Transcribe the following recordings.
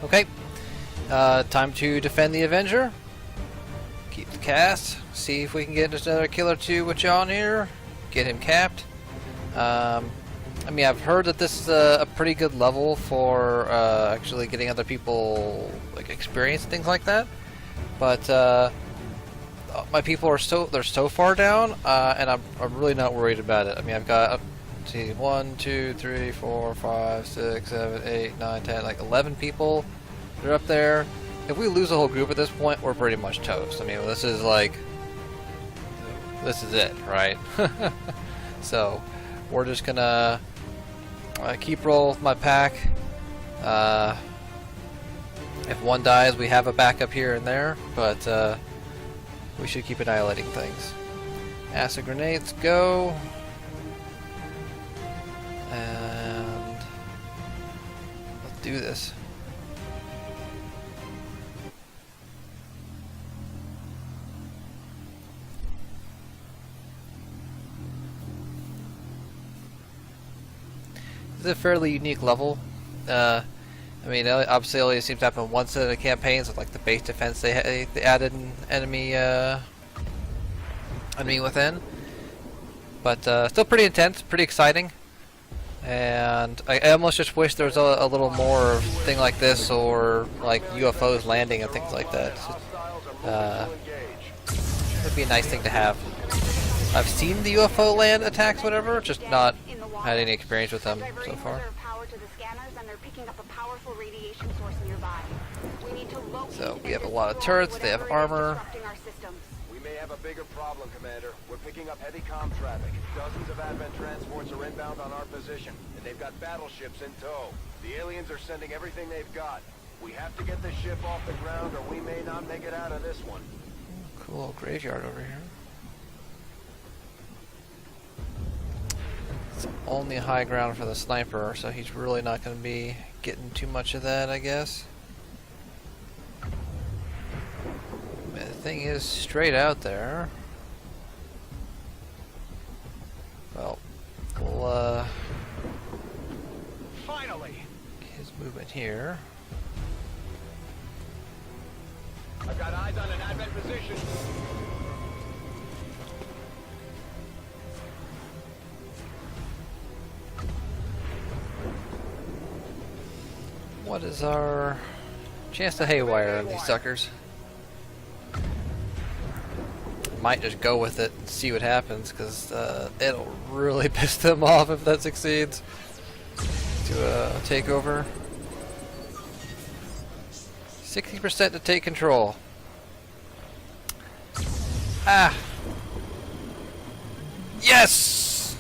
Okay, time to defend the Avenger. Keep the cast. See if we can get another kill or two with John here. Get him capped. I mean, I've heard that this is a pretty good level for actually getting other people like experience and things like that. But my people are so far down, and I'm really not worried about it. I mean, I've got. See, 1, 2, 3, 4, 5, 6, 7, 8, 9, 10, like 11 people. They're up there. If we lose the whole group at this point, we're pretty much toast. I mean, this is it, right? So, we're just gonna keep roll with my pack. If one dies, we have a backup here and there, but we should keep annihilating things. Acid grenades, go. And let's do this. This is a fairly unique level. I mean, obviously, it only seems to happen once in a campaign. So, like the base defense, they added an enemy within, but still pretty intense, pretty exciting. And I almost just wish there was a little more thing like this, or like UFOs landing and things like that. It'd be a nice thing to have. I've seen the UFO land attacks, whatever, just not had any experience with them so far. So we have a lot of turrets, they have armor. Have a bigger problem, Commander. We're picking up heavy comm traffic. Dozens of Advent transports are inbound on our position, and they've got battleships in tow. The aliens are sending everything they've got. We have to get this ship off the ground, or we may not make it out of this one. Cool little graveyard over here. It's only high ground for the sniper, so he's really not going to be getting too much of that, I guess. The thing is straight out there. Well, we'll finally his movement here. I've got eyes on an Advent position. What is our chance to haywire on these suckers? Might just go with it and see what happens, because it'll really piss them off if that succeeds to take over. 60% to take control. Ah! Yes!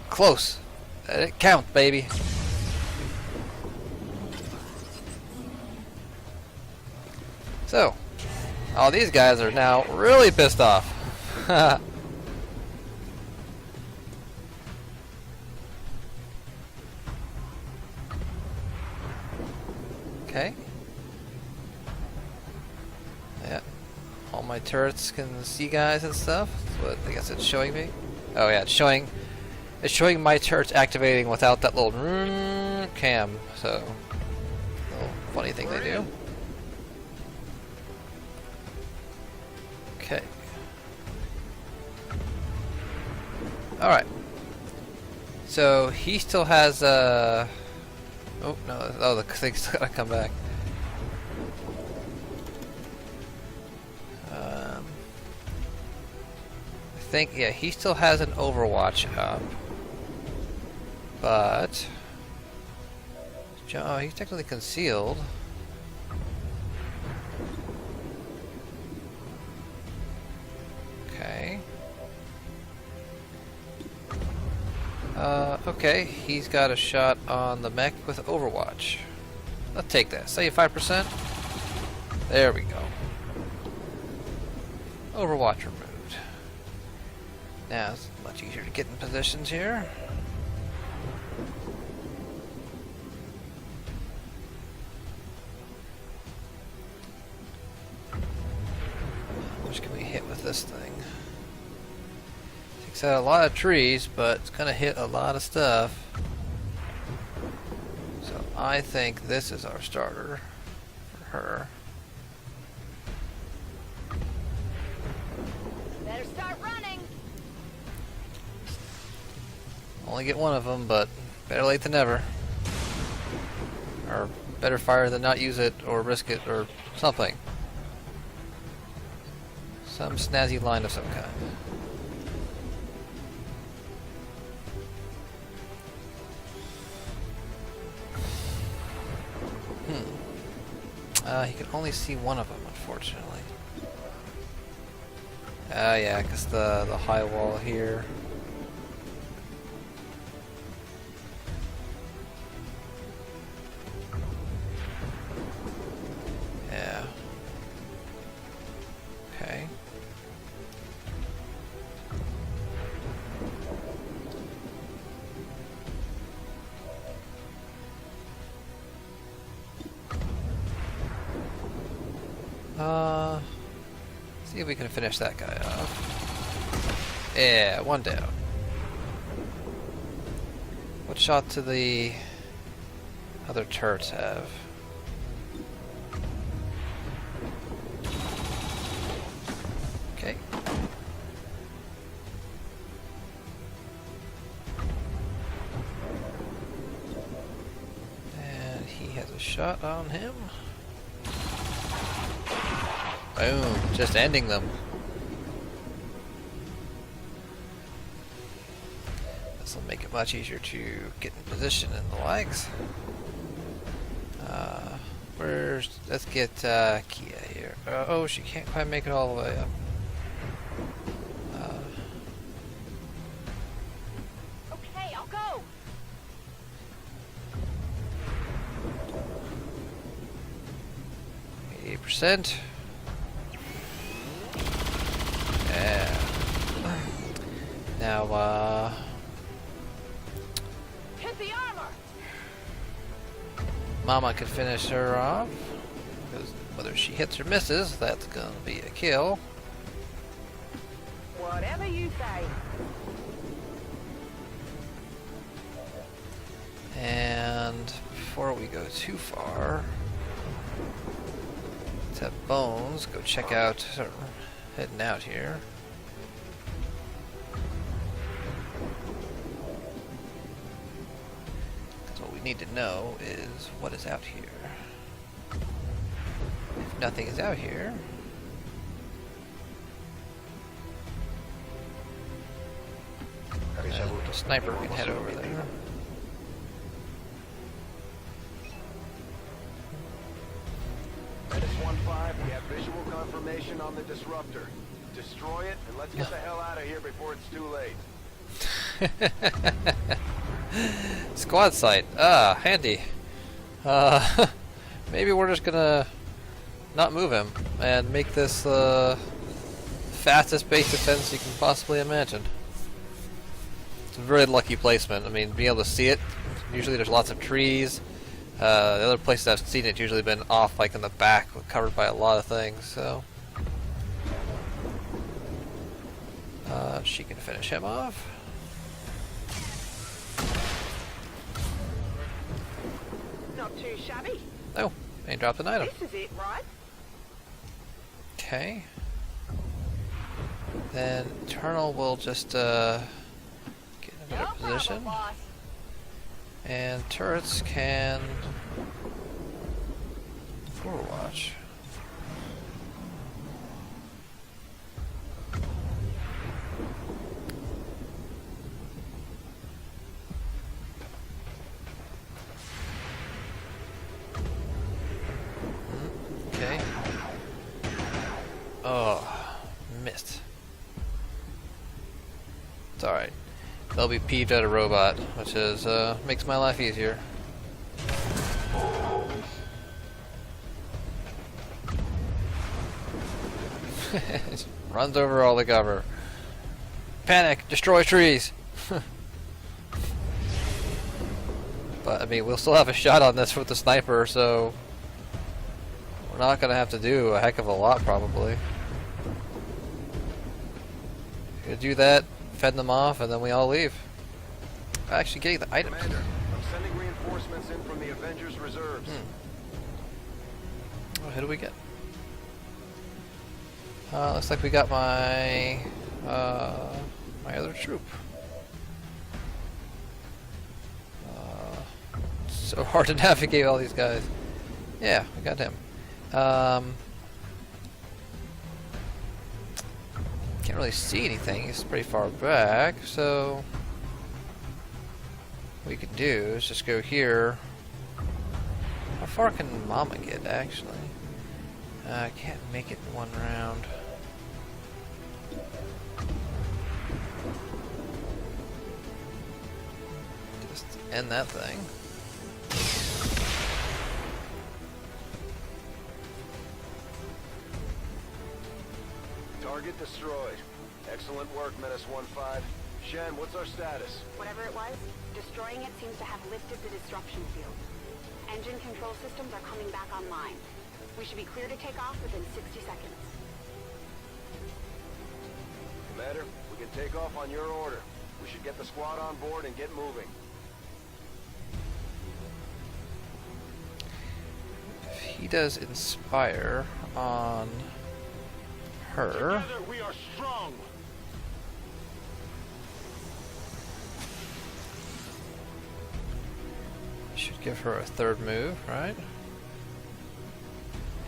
Close. It counts, baby. So. Oh, these guys are now really pissed off. Okay. Yeah. All my turrets can see guys and stuff. That's what I guess it's showing me. Oh yeah, it's showing my turrets activating without that little cam. So, little funny thing they do. Okay. Alright. So he still has oh no, oh the thing's gotta come back. I think, yeah, he still has an Overwatch up. But oh, he's technically concealed. Okay. Okay, he's got a shot on the mech with Overwatch. Let's take that. Save 5%. There we go. Overwatch removed. Now it's much easier to get in positions here. How much can we hit with this thing? Takes out a lot of trees, but it's gonna hit a lot of stuff. So I think this is our starter for her. Better start running. Only get one of them, but better late than never. Or better fire than not use it or risk it or something. Some snazzy line of some kind. He can only see one of them, unfortunately. Yeah, because the high wall here. Yeah. Okay. See if we can finish that guy off. Yeah, one down. What shot do the other turrets have? Okay. And he has a shot on him. Boom, just ending them. This will make it much easier to get in position and the likes. Let's get Kia here. Oh, she can't quite make it all the way up. Okay, I'll go. 88%. Yeah. Now, Hit the armor. Mama can finish her off. Because whether she hits or misses, that's gonna be a kill. Whatever you say. And before we go too far, let's have Bones go check out, heading out here. Because what we need to know is what is out here. If nothing is out here, the sniper can head over there. Menace 1-5, we have visual confirmation on the disruptor. Destroy it, and let's get the hell out of here before it's too late. Squad sight. Handy. Maybe we're just gonna not move him and make this fastest base defense you can possibly imagine. It's a very lucky placement. I mean, being able to see it, usually there's lots of trees. The other places I've seen it usually been off, like in the back, covered by a lot of things. So she can finish him off. Not too shabby. Oh, and dropped an item. This is it, right? Okay. Then Eternal will just get in a better position. boss. And turrets can Overwatch. Okay. Oh, missed. It's alright. They'll be peeved at a robot, which is makes my life easier. Runs over all the cover. Panic! Destroy trees! But I mean, we'll still have a shot on this with the sniper, so we're not gonna have to do a heck of a lot, probably. You do that, fend them off, and then we all leave. Actually, getting the items. Commander, I'm sending reinforcements in from the Avengers reserves. Oh, who do we get? Looks like we got my my other troop. So hard to navigate all these guys. Yeah, we got him. Can't really see anything. He's pretty far back, so what we could do is just go here. How far can Mama get, actually? I can't make it in one round. Just end that thing. Target destroyed. Excellent work, Menace 1-5. Shen, what's our status? Whatever it was, destroying it seems to have lifted the disruption field. Engine control systems are coming back online. We should be clear to take off within 60 seconds. Commander, we can take off on your order. We should get the squad on board and get moving. If he does inspire on her, Together we are strong. should give her a third move, right?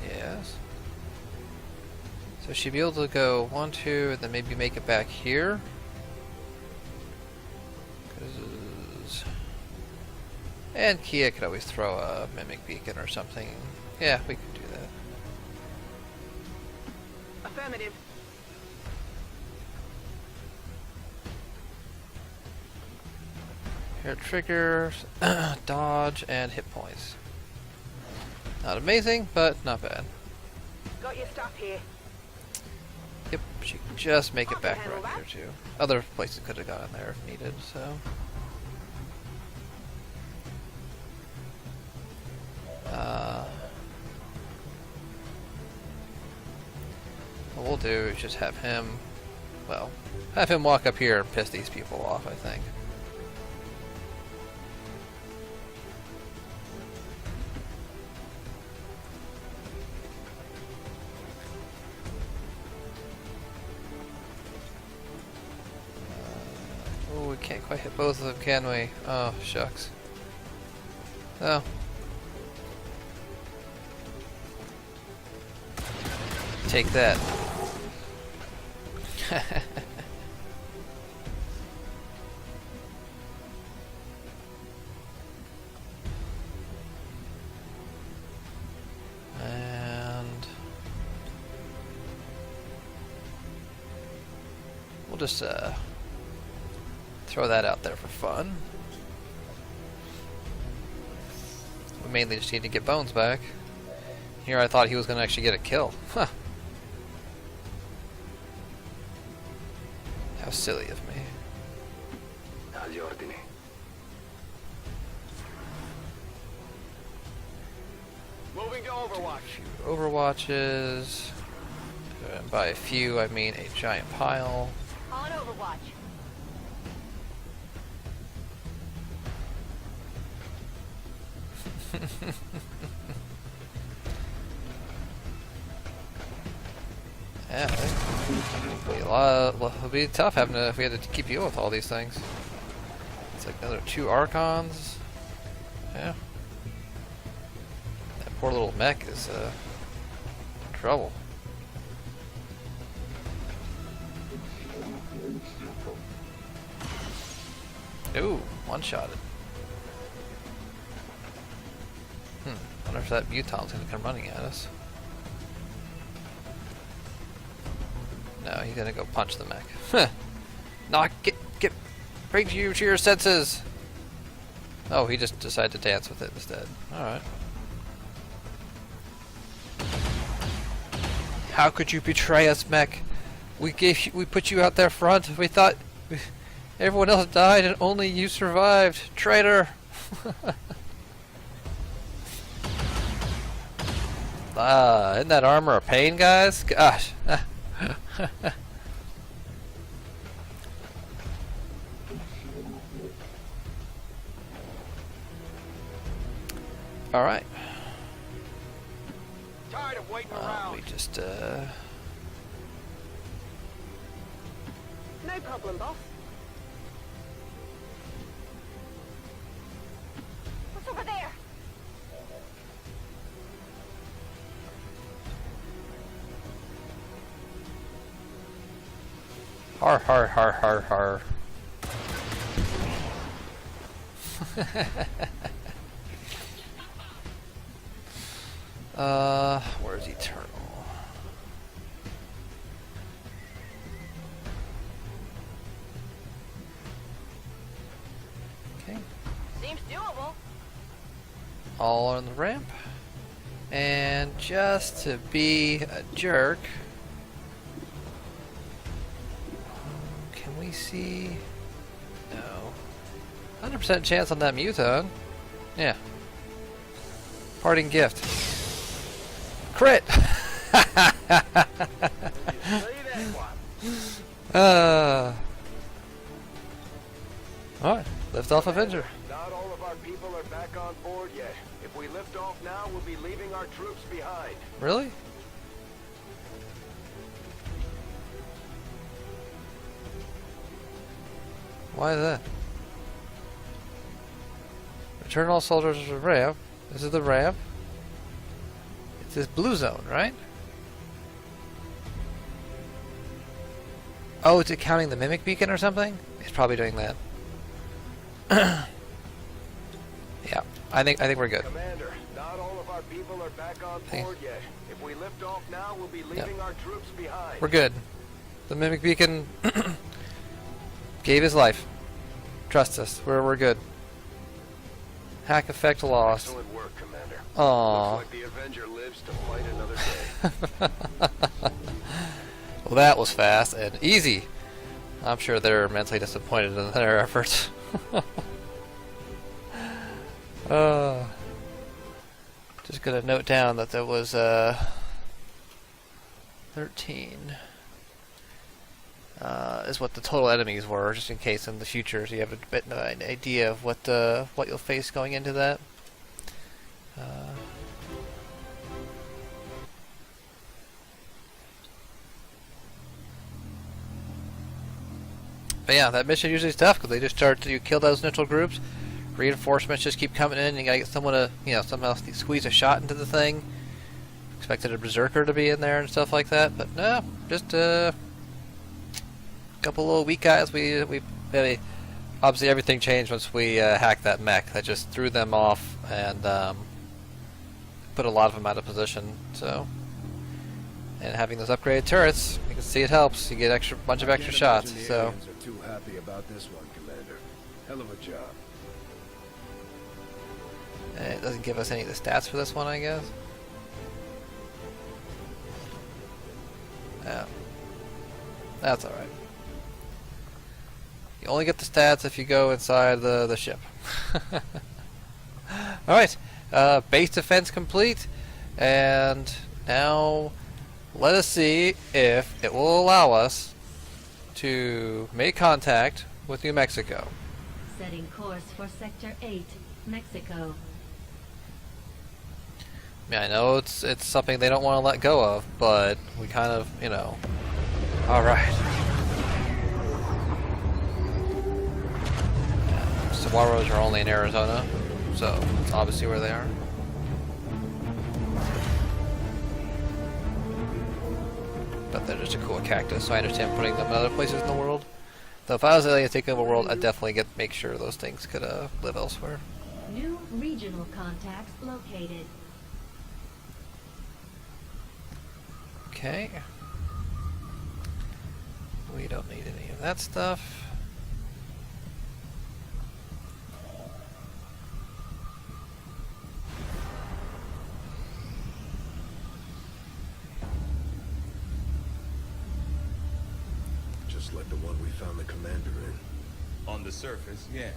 Yes. So she'd be able to go 1, 2, and then maybe make it back here. 'Cause- and Kia could always throw a mimic beacon or something. Yeah, we could do that. Affirmative. Here triggers, dodge, and hit points. Not amazing, but not bad. Got your stuff here. Yep, she can just make it I back can handle around that. here too. Other places could have gotten there if needed, so. What we'll do is just have him, well, have him walk up here and piss these people off, I think. Oh, we can't quite hit both of them, can we? Oh, shucks. Oh. Take that. And we'll just throw that out there for fun. We mainly just need to get Bones back. Here I thought he was going to actually get a kill. Huh. How silly of me. Agli ordini. Moving to Overwatch. Few Overwatches. And by a few, I mean a giant pile. On Overwatch. Yeah, it'll be tough having to if we had to keep dealing with all these things. It's like another 2 Archons. Yeah. That poor little mech is in trouble. Ooh, one-shotted. Wonder if that Muton's gonna come running at us. No, he's gonna go punch the mech. Knock, bring you to your senses! Oh, he just decided to dance with it instead. Alright. How could you betray us, mech? We put you out there front. We thought everyone else died and only you survived. Traitor! Isn't that armor a pain, guys? Gosh. All right. Tired of waiting around. We just No problem, boss. What's over there? har har har har har. Where's Eternal? Okay. Seems doable. All on the ramp. And just to be a jerk, can we see? No. 100% chance on that Muton. Yeah. Parting gift. Crit! Alright, lift off Avenger. Not all of our people are back on board yet. If we lift off now, we'll be leaving our troops behind. Really? Why that? Return all soldiers to the ramp. This is the ramp. It's this blue zone, right? Oh, is it counting the mimic beacon or something? It's probably doing that. Yeah, I think we're good. Commander, not all of our people are back on board yet. If we lift off now, we'll be leaving our troops behind. We're good. The mimic beacon gave his life. Trust us. We're good. Hack effect lost. Excellent work, Commander. Aww. Looks like the Avenger lives to fight another day. Well, that was fast and easy. I'm sure they're immensely disappointed in their efforts. Just gonna note down that there was 13 is what the total enemies were, just in case in the future, so you have a bit of an idea of what you'll face going into that. But yeah, that mission usually is tough because they just start to kill those neutral groups. Reinforcements just keep coming in. You gotta get someone to, somehow squeeze a shot into the thing. Expected a berserker to be in there and stuff like that, but no, just a couple little weak guys. We obviously everything changed once we hacked that mech. That just threw them off and put a lot of them out of position. So, and having those upgraded turrets, you can see it helps. You get bunch of extra shots. So. Too happy about this one, Commander. Hell of a job. It doesn't give us any of the stats for this one, I guess. Yeah. That's alright. You only get the stats if you go inside the ship. Alright. Base defense complete. And now let us see if it will allow us to make contact with New Mexico. Setting course for Sector 8, Mexico. Yeah, I know it's something they don't want to let go of, but we kind of, Alright. Saguaros are only in Arizona, so it's obviously where they are. But they're just a cool cactus, so I understand putting them in other places in the world. Though if I was alien taking over the world, I'd definitely make sure those things could live elsewhere. New regional contacts located. Okay. We don't need any of that stuff. Just like the one we found the Commander in. On the surface, yes.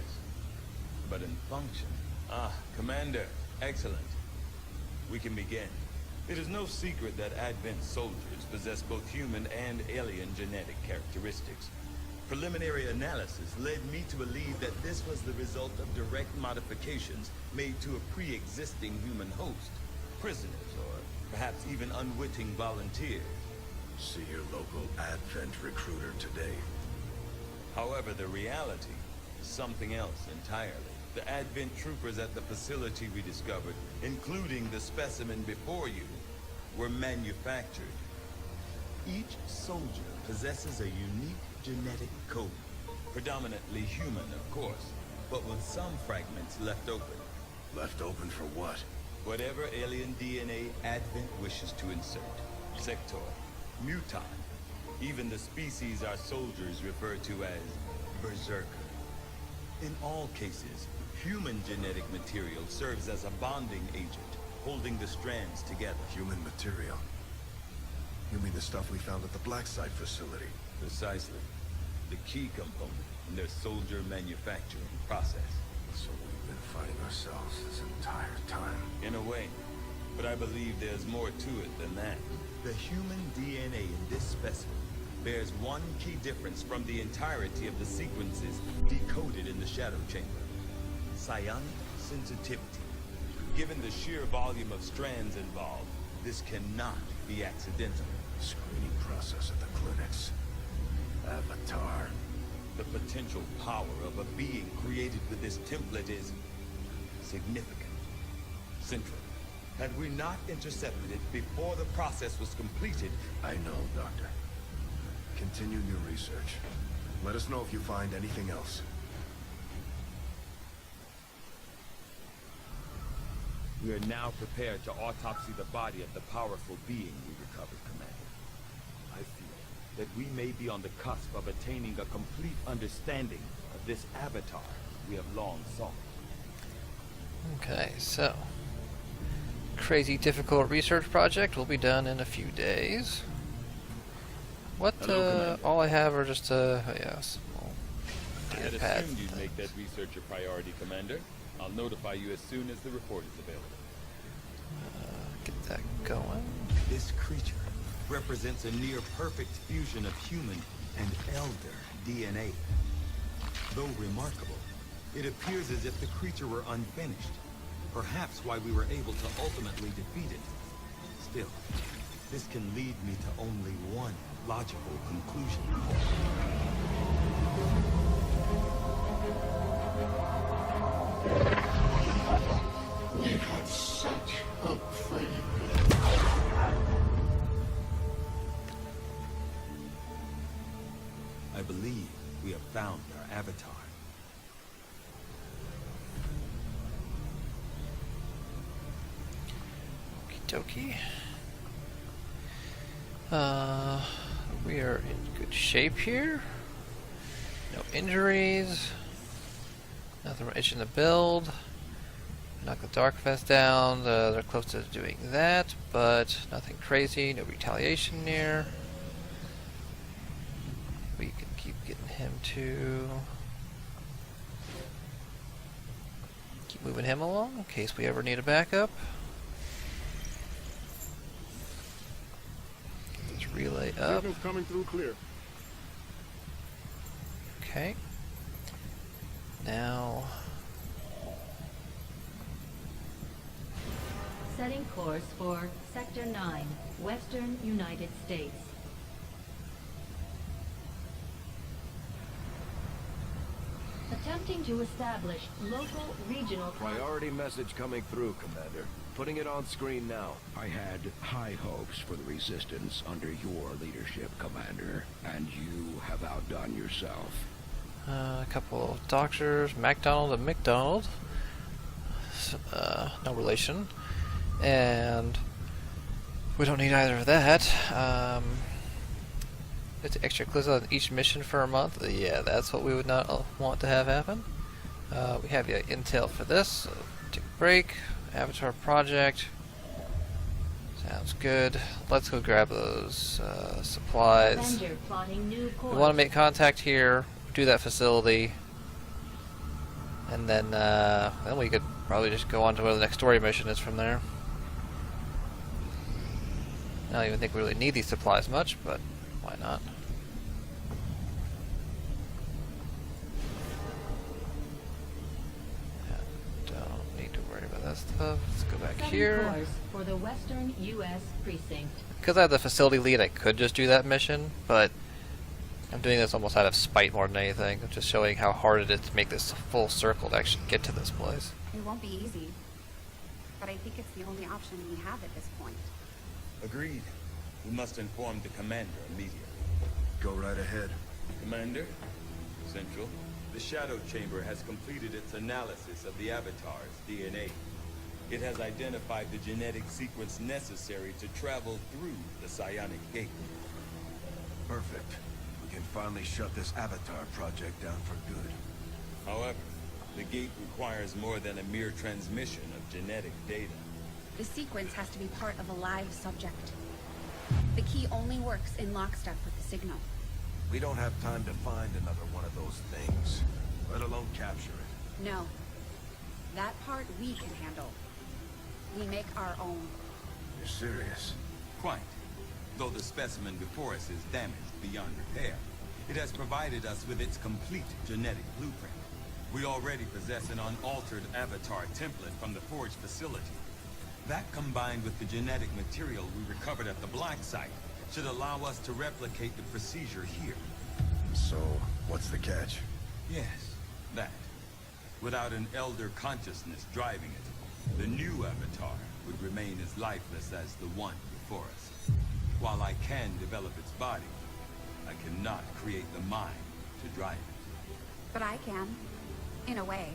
But in function... Ah, Commander, excellent. We can begin. It is no secret that Advent soldiers possess both human and alien genetic characteristics. Preliminary analysis led me to believe that this was the result of direct modifications made to a pre-existing human host. Prisoners, or perhaps even unwitting volunteers. See your local Advent recruiter today. However, the reality is something else entirely. The Advent troopers at the facility we discovered, including the specimen before you, were manufactured. Each soldier possesses a unique genetic code. Predominantly human, of course, but with some fragments left open. Left open for what? Whatever alien DNA Advent wishes to insert. Sectoid, mutant, even the species our soldiers refer to as berserker. In all cases, human genetic material serves as a bonding agent, holding the strands together. Human material? You mean the stuff we found at the Black Site facility? Precisely. The key component in their soldier manufacturing process. So we've been fighting ourselves this entire time. In a way. But I believe there's more to it than that. The human DNA in this specimen bears one key difference from the entirety of the sequences decoded in the Shadow Chamber. Psionic sensitivity. Given the sheer volume of strands involved, this cannot be accidental. Screening process at the clinics. Avatar. The potential power of a being created with this template is significant. Central. Had we not intercepted it before the process was completed... I know, Doctor. Continue your research. Let us know if you find anything else. We are now prepared to autopsy the body of the powerful being we recovered, Commander. I feel that we may be on the cusp of attaining a complete understanding of this avatar we have long sought. Okay, so crazy difficult research project will be done in a few days. What? Hello, all I have are just yes. I had assumed you'd make that research a priority, Commander. I'll notify you as soon as the report is available. Get that going. This creature represents a near-perfect fusion of human and elder DNA. Though remarkable, it appears as if the creature were unfinished. Perhaps why we were able to ultimately defeat it. Still, this can lead me to only one logical conclusion. We had such hope for you. I believe we have found our avatar. Okie dokie. We are in good shape here. No injuries. Nothing we're itching to build. Knock the Dark Fest down. They're close to doing that, but nothing crazy. No retaliation near. We can keep getting him to... keep moving him along in case we ever need a backup. Let's relay up. Signals coming through clear. Okay. Now... Setting course for Sector 9, Western United States. Attempting to establish local regional... Priority message coming through, Commander. Putting it on screen now. I had high hopes for the Resistance under your leadership, Commander, and you have outdone yourself. A couple of doctors, MacDonald and McDonald. No relation. And we don't need either of that. It's extra clues on each mission for a month. Yeah, that's what we would not want to have happen. We have the intel for this. So take a break. Avatar project. Sounds good. Let's go grab those supplies. Avenger plotting new course. We want to make contact here. Do that facility. And then we could probably just go on to where the next story mission is from there. I don't even think we really need these supplies much, but why not? that stuff. Let's go back 7 here. course for the Western U.S. Precinct. Because I have the facility lead, I could just do that mission, but I'm doing this almost out of spite more than anything. I'm just showing how hard it is to make this full circle to actually get to this place. It won't be easy, but I think it's the only option we have at this point. Agreed. We must inform the commander immediately. Go right ahead. Commander, Central, the Shadow Chamber has completed its analysis of the Avatar's DNA. It has identified the genetic sequence necessary to travel through the Psionic Gate. Perfect. We can finally shut this Avatar project down for good. However, the gate requires more than a mere transmission of genetic data. The sequence has to be part of a live subject. The key only works in lockstep with the signal. We don't have time to find another one of those things, let alone capture it. No. That part we can handle. We make our own. You're serious? Quite. Though the specimen before us is damaged beyond repair, it has provided us with its complete genetic blueprint. We already possess an unaltered Avatar template from the Forge facility. That, combined with the genetic material we recovered at the Black Site, should allow us to replicate the procedure here. So, what's the catch? Yes, that. Without an elder consciousness driving it, the new Avatar would remain as lifeless as the one before us. While I can develop its body, I cannot create the mind to drive it. But I can. In a way.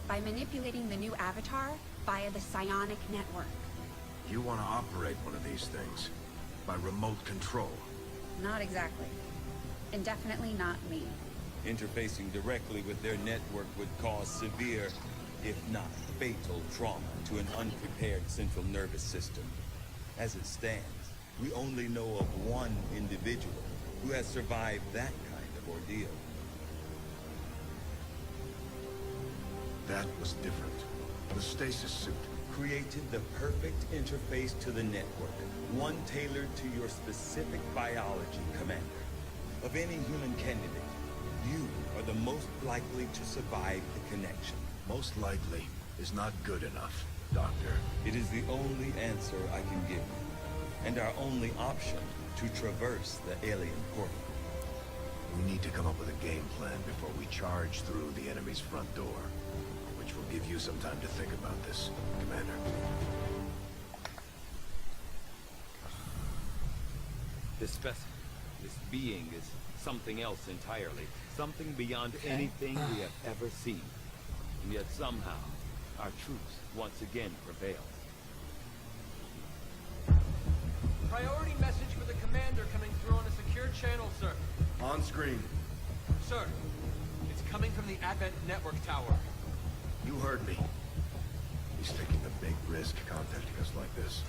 By manipulating the new Avatar via the psionic network. You want to operate one of these things? By remote control? Not exactly. And definitely not me. Interfacing directly with their network would cause severe, if not fatal, trauma to an unprepared central nervous system. As it stands, we only know of one individual who has survived that kind of ordeal. That was different. The stasis suit. Created the perfect interface to the network, one tailored to your specific biology, Commander. Of any human candidate, you are the most likely to survive the connection. Most likely is not good enough, Doctor. It is the only answer I can give you, and our only option to traverse the alien portal. We need to come up with a game plan before we charge through the enemy's front door. Which will give you some time to think about this, Commander. This being is something else entirely. Something beyond anything we have ever seen. And yet somehow, our truth once again prevails. Priority message for the commander coming through on a secure channel, sir. On screen. Sir, it's coming from the Advent Network Tower. You heard me. He's taking a big risk contacting us like this.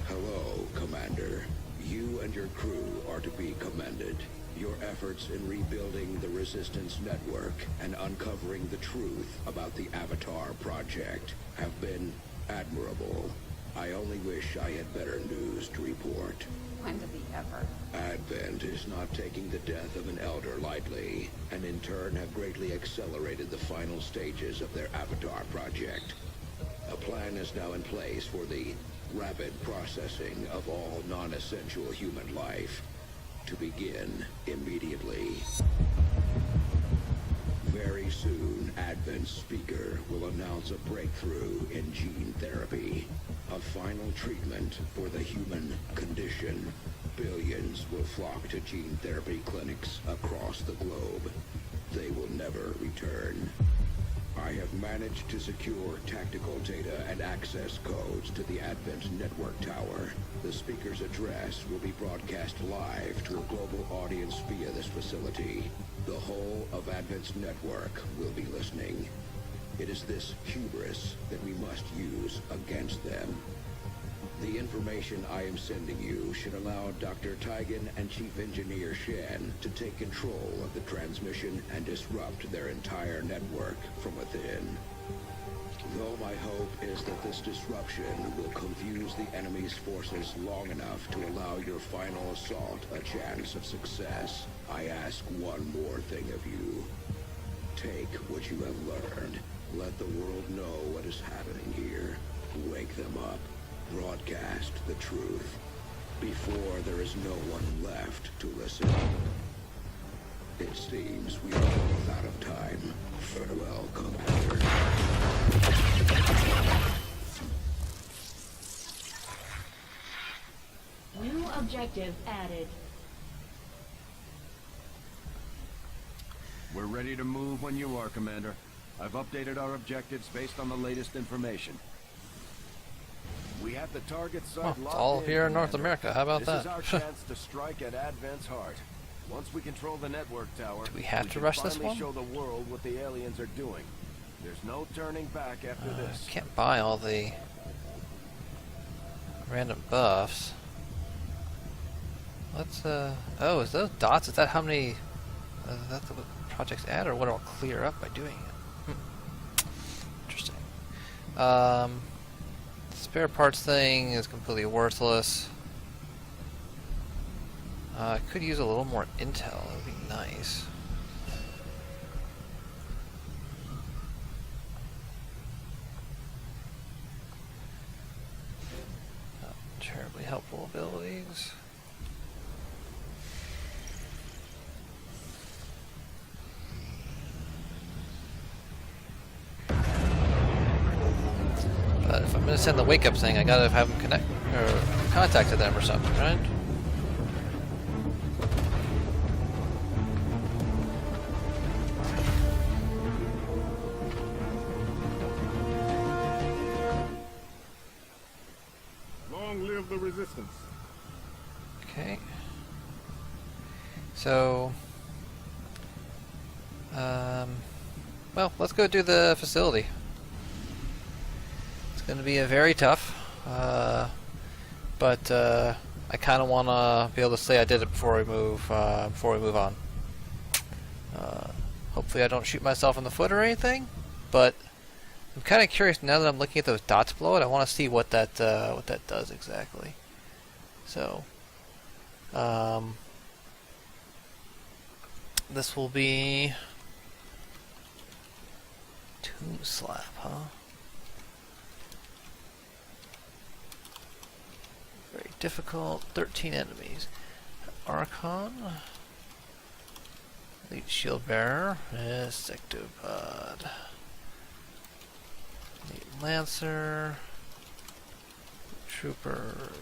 Hello, Commander. You and your crew are to be commended. Your efforts in rebuilding the Resistance network and uncovering the truth about the Avatar project have been admirable. I only wish I had better news to report. When did we ever? Advent is not taking the death of an elder lightly, and in turn have greatly accelerated the final stages of their Avatar project. A plan is now in place for the rapid processing of all non-essential human life to begin immediately. Very soon, Advent's speaker will announce a breakthrough in gene therapy, a final treatment for the human condition. Billions will flock to gene therapy clinics across the globe. They will never return. I have managed to secure tactical data and access codes to the Advent Network Tower. The speaker's address will be broadcast live to a global audience via this facility. The whole of Advent's network will be listening. It is this hubris that we must use against them. The information I am sending you should allow Dr. Tigan and Chief Engineer Shen to take control of the transmission and disrupt their entire network from within. Though my hope is that this disruption will confuse the enemy's forces long enough to allow your final assault a chance of success, I ask one more thing of you. Take what you have learned Let the world know what is happening here. Wake them up. Broadcast the truth. Before there is no one left to listen. It seems we are both out of time. Farewell, Commander. New objective added. We're ready to move when you are, Commander. I've updated our objectives based on the latest information. We have the target site Well, locked all in, here in North Commander. America. How about This that? is our chance to strike at Advent's heart. Once we control the network tower, Do we have to can rush this finally one? show the world what the aliens are doing. There's no turning back after this. Can't buy all the random buffs. Let's oh, is those dots? Is that how many? Is that the projects add, or what it'll clear up by doing it? Interesting. Spare parts thing is completely worthless. I could use a little more intel. That would be nice. Not terribly helpful abilities. But if I'm gonna send the wake up thing, I gotta have them connect or contact to them or something, right? Long live the resistance. Okay. So, well, let's go do the facility. It's going to be a very tough, but I kind of want to be able to say I did it before we move on. Hopefully, I don't shoot myself in the foot or anything, but I'm kind of curious now that I'm looking at those dots below it. I want to see what that does exactly. So, this will be Tomb Slap, huh? Very difficult. 13 enemies. Archon. Elite Shield Bearer. Sectopod. Elite Lancer. Trooper.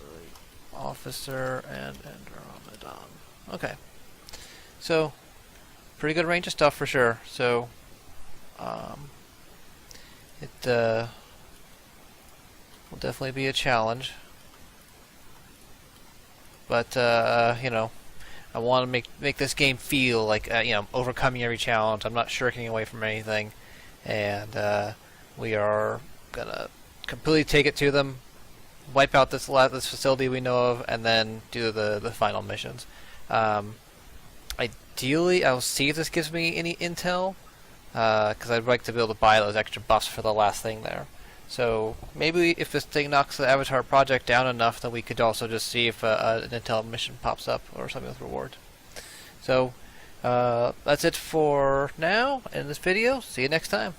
Officer. And Andromedon. Okay. So, pretty good range of stuff for sure. So, it will definitely be a challenge. But you know, I want to make this game feel like you know, overcoming every challenge. I'm not shirking away from anything, and we are gonna completely take it to them, wipe out this facility we know of, and then do the final missions. Ideally, I'll see if this gives me any intel, because I'd like to be able to buy those extra buffs for the last thing there. So maybe if this thing knocks the Avatar project down enough, then we could also just see if an intel mission pops up or something with reward. So that's it for now in this video. See you next time.